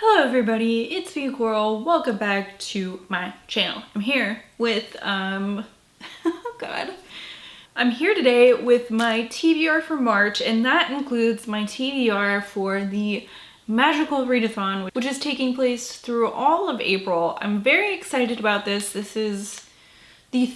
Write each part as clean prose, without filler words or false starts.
Hello everybody, it's me Coral. Welcome back to my channel. I'm here with oh god. I'm here today with my TBR for March, and that includes my TBR for the Magical Readathon, which is taking place through all of April. I'm very excited about this. This is the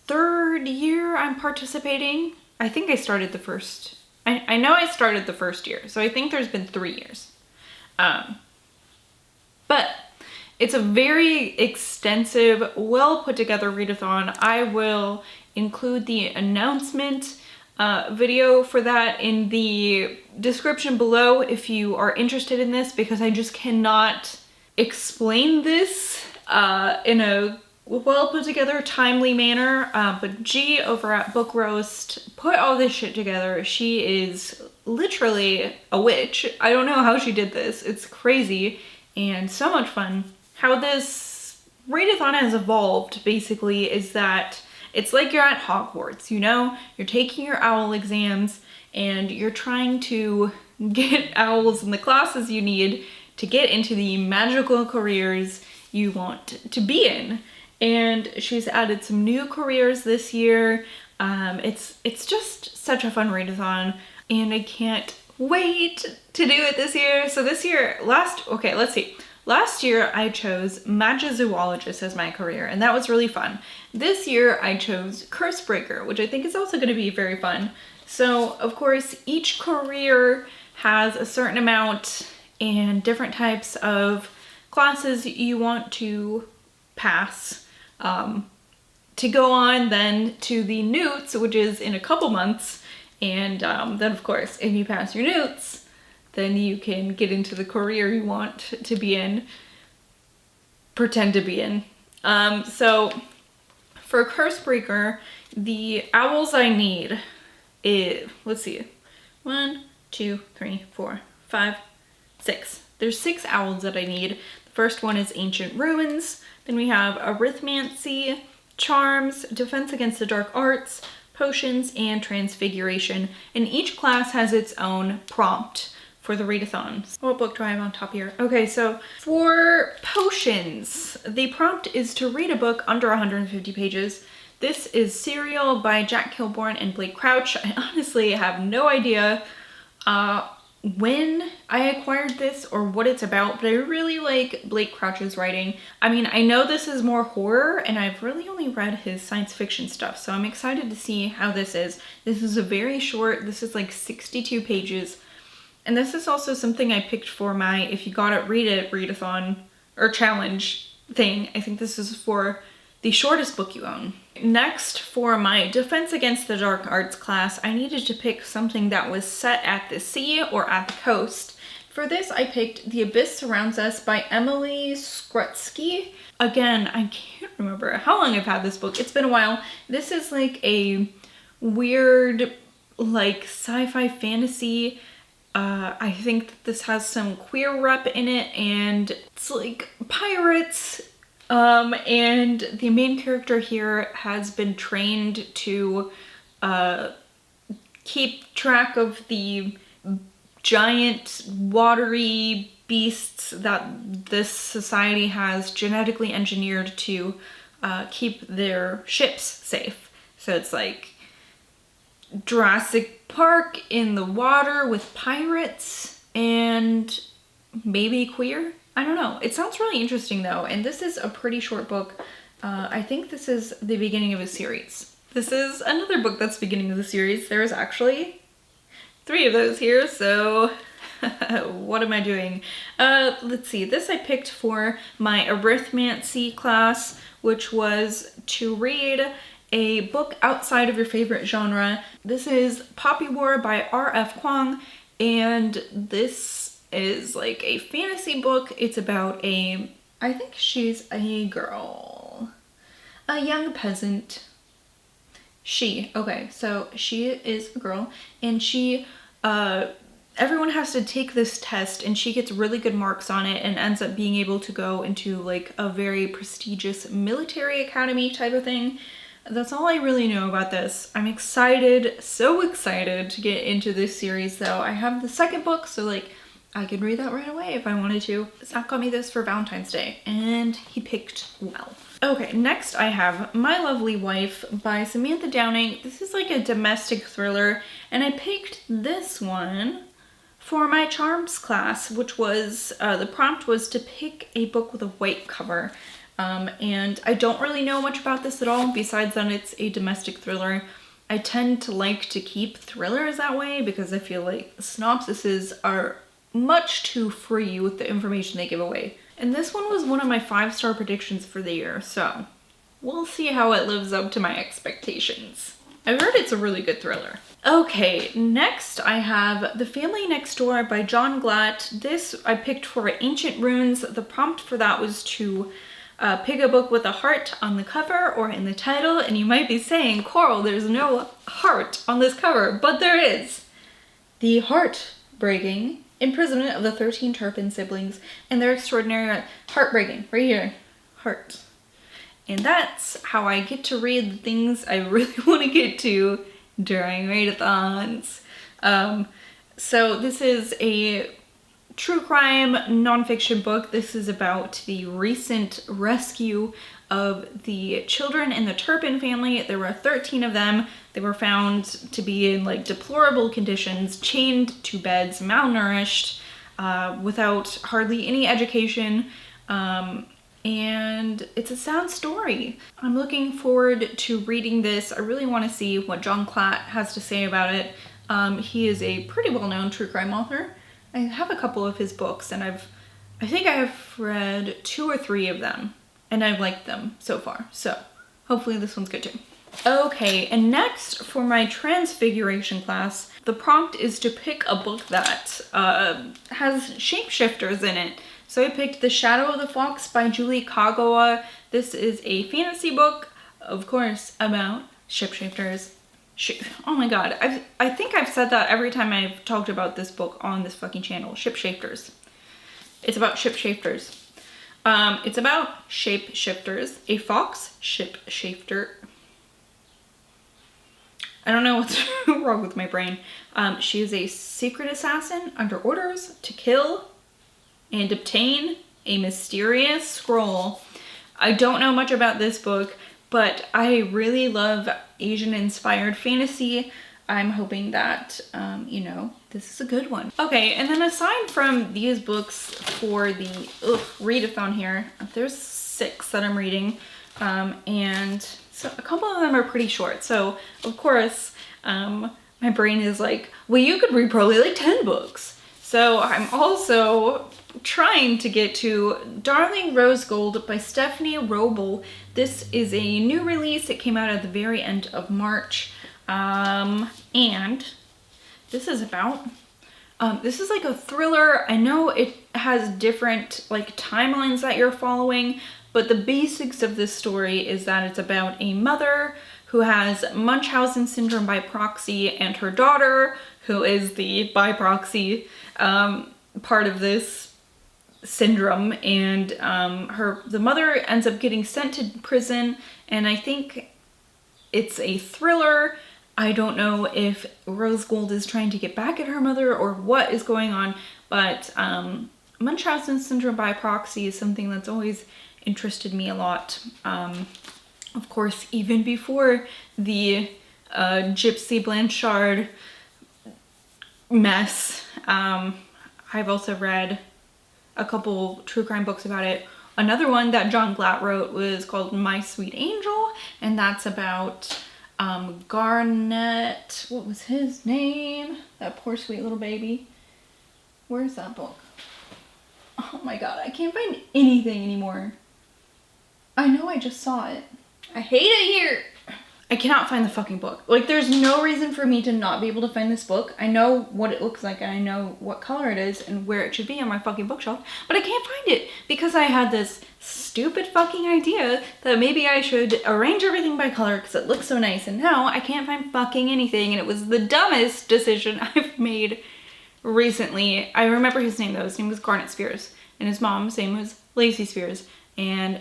third year I'm participating. I think I started the first. I know I started the first year, so I think there's been 3 years. But it's a very extensive, well put together readathon. I will include the announcement video for that in the description below if you are interested in this, because I just cannot explain this in a well put together, timely manner. But G over at Book Roast put all this shit together. She is literally a witch. I don't know how she did this. It's crazy. And so much fun. How this readathon has evolved, basically, is that it's like you're at Hogwarts, you know? You're taking your owl exams, and you're trying to get owls in the classes you need to get into the magical careers you want to be in. And she's added some new careers this year. It's just such a fun readathon, and I can't wait to do it this year. So this year, let's see. Last year I chose Magizoologist as my career, and that was really fun. This year I chose Cursebreaker, which I think is also going to be very fun. So of course each career has a certain amount and different types of classes you want to pass to go on then to the Newts, which is in a couple months. And then of course, if you pass your Newts, then you can get into the career you want to be in, pretend to be in. So for Cursebreaker, the owls I need is, let's see, 1, 2, 3, 4, 5, 6. There's 6 owls that I need. The first one is Ancient Ruins. Then we have Arithmancy, Charms, Defense Against the Dark Arts, Potions, and Transfiguration, and each class has its own prompt for the readathon. What book do I have on top here? Okay, so for Potions, the prompt is to read a book under 150 pages. This is Serial by Jack Kilborn and Blake Crouch. I honestly have no idea when I acquired this or what it's about, but I really like Blake Crouch's writing. I mean, I know this is more horror, and I've really only read his science fiction stuff, so I'm excited to see how this is. This is a very short, this is like 62 pages, and this is also something I picked for my If You Got It, Read It readathon or challenge thing. I think this is for the shortest book you own. Next, for my Defense Against the Dark Arts class, I needed to pick something that was set at the sea or at the coast. For this, I picked The Abyss Surrounds Us by Emily Skrutskie. Again, I can't remember how long I've had this book. It's been a while. This is like a weird, like sci-fi fantasy. I think that this has some queer rep in it, and it's like pirates. And the main character here has been trained to keep track of the giant watery beasts that this society has genetically engineered to keep their ships safe. So it's like Jurassic Park in the water with pirates and maybe queer? I don't know. It sounds really interesting though, and this is a pretty short book. I think this is the beginning of a series. This is another book that's beginning of the series. There's actually 3 of those here, so what am I doing? Let's see. This I picked for my Arithmancy class, which was to read a book outside of your favorite genre. This is Poppy War by RF Kuang, and this is like a fantasy book. It's about I think she's a girl, a young peasant. Okay, so she is a girl, and she, everyone has to take this test, and she gets really good marks on it and ends up being able to go into like a very prestigious military academy type of thing. That's all I really know about this. I'm excited, so excited to get into this series though. I have the second book, so like I could read that right away if I wanted to. Zach got me this for Valentine's Day, and he picked well. Okay, next I have My Lovely Wife by Samantha Downing. This is like a domestic thriller, and I picked this one for my charms class, which was, the prompt was to pick a book with a white cover. And I don't really know much about this at all, besides that it's a domestic thriller. I tend to like to keep thrillers that way because I feel like synopsises are much too free with the information they give away. And this one was one of my 5-star predictions for the year, so we'll see how it lives up to my expectations. I've heard it's a really good thriller. Okay, next I have The Family Next Door by John Glatt. This I picked for Ancient Runes. The prompt for that was to pick a book with a heart on the cover or in the title, and you might be saying, Coral, there's no heart on this cover, but there is. The heartbreaking imprisonment of the 13 Turpin siblings and their extraordinary heartbreaking, right here, heart. And that's how I get to read the things I really want to get to during readathons. So this is a true crime nonfiction book. This is about the recent rescue of the children in the Turpin family. There were 13 of them. They were found to be in like deplorable conditions, chained to beds, malnourished, without hardly any education. And it's a sad story. I'm looking forward to reading this. I really want to see what John Glatt has to say about it. He is a pretty well-known true crime author. I have a couple of his books, and I think I have read 2 or 3 of them, and I've liked them so far. So hopefully this one's good too. Okay, and next for my Transfiguration class, the prompt is to pick a book that has shapeshifters in it. So I picked The Shadow of the Fox by Julie Kagawa. This is a fantasy book, of course, about shapeshifters. Oh my god, I think I've said that every time I've talked about this book on this fucking channel. Shapeshifters. It's about shapeshifters. It's about shapeshifters. A fox shapeshifter. I don't know what's wrong with my brain. She is a secret assassin under orders to kill and obtain a mysterious scroll. I don't know much about this book, but I really love Asian-inspired fantasy. I'm hoping that, you know, this is a good one. Okay, and then aside from these books for the readathon here, there's 6 that I'm reading, and so a couple of them are pretty short. So, of course, my brain is like, well, you could read probably like 10 books. So I'm also trying to get to Darling Rosegold by Stephanie Wrobel. This is a new release. It came out at the very end of March. And this is about, this is like a thriller. I know it has different like timelines that you're following, but the basics of this story is that it's about a mother who has Munchausen syndrome by proxy and her daughter, who is the by proxy part of this syndrome, and the mother ends up getting sent to prison, and I think it's a thriller. I don't know if Rosegold is trying to get back at her mother or what is going on, but Munchausen syndrome by proxy is something that's always interested me a lot. Of course, even before the Gypsy Blanchard mess, I've also read a couple true crime books about it. Another one that John Glatt wrote was called My Sweet Angel, and that's about Garnett, what was his name? That poor sweet little baby. Where's that book? Oh my god, I can't find anything anymore. I know I just saw it. I hate it here. I cannot find the fucking book. Like, there's no reason for me to not be able to find this book. I know what it looks like and I know what color it is and where it should be on my fucking bookshelf, but I can't find it because I had this stupid fucking idea that maybe I should arrange everything by color because it looks so nice, and now I can't find fucking anything, and it was the dumbest decision I've made recently. I remember his name though. His name was Garnett Spears, and his mom's name was Lacey Spears, and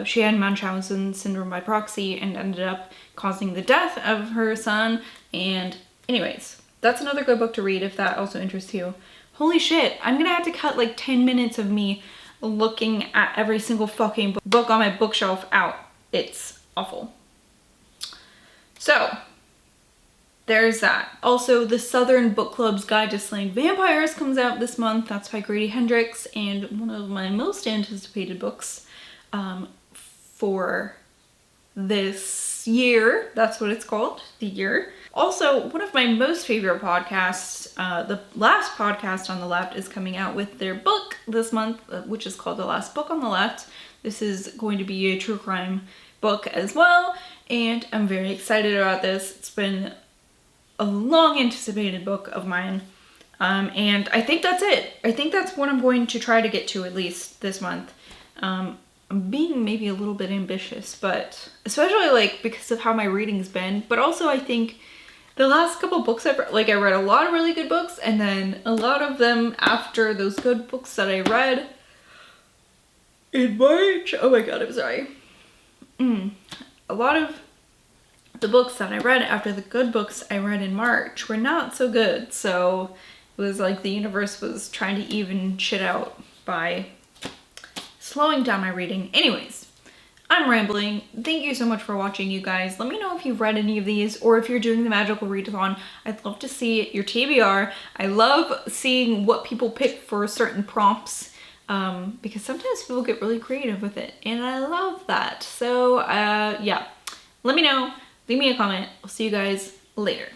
she had Munchausen syndrome by proxy and ended up causing the death of her son. And anyways, that's another good book to read if that also interests you. Holy shit, I'm gonna have to cut like 10 minutes of me looking at every single fucking book on my bookshelf out. It's awful. So, there's that. Also, the Southern Book Club's Guide to Slaying Vampires comes out this month. That's by Grady Hendrix, and one of my most anticipated books for this year. That's what it's called, the year. Also, one of my most favorite podcasts, the last podcast on the left, is coming out with their book this month, which is called The Last Book on the Left. This is going to be a true crime book as well, and I'm very excited about this. It's been a long anticipated book of mine, and I think that's it. I think that's what I'm going to try to get to at least this month. I'm being maybe a little bit ambitious, but especially like because of how my reading's been, but also I think the last couple books I've read, like I read a lot of really good books, and then a lot of them after those good books that I read in March. Oh my god, I'm sorry. A lot of the books that I read after the good books I read in March were not so good, so it was like the universe was trying to even shit out by slowing down my reading. Anyways, I'm rambling. Thank you so much for watching, you guys. Let me know if you've read any of these, or if you're doing the Magical Readathon. I'd love to see your TBR. I love seeing what people pick for certain prompts, because sometimes people get really creative with it, and I love that. So yeah, let me know. Leave me a comment. I'll see you guys later.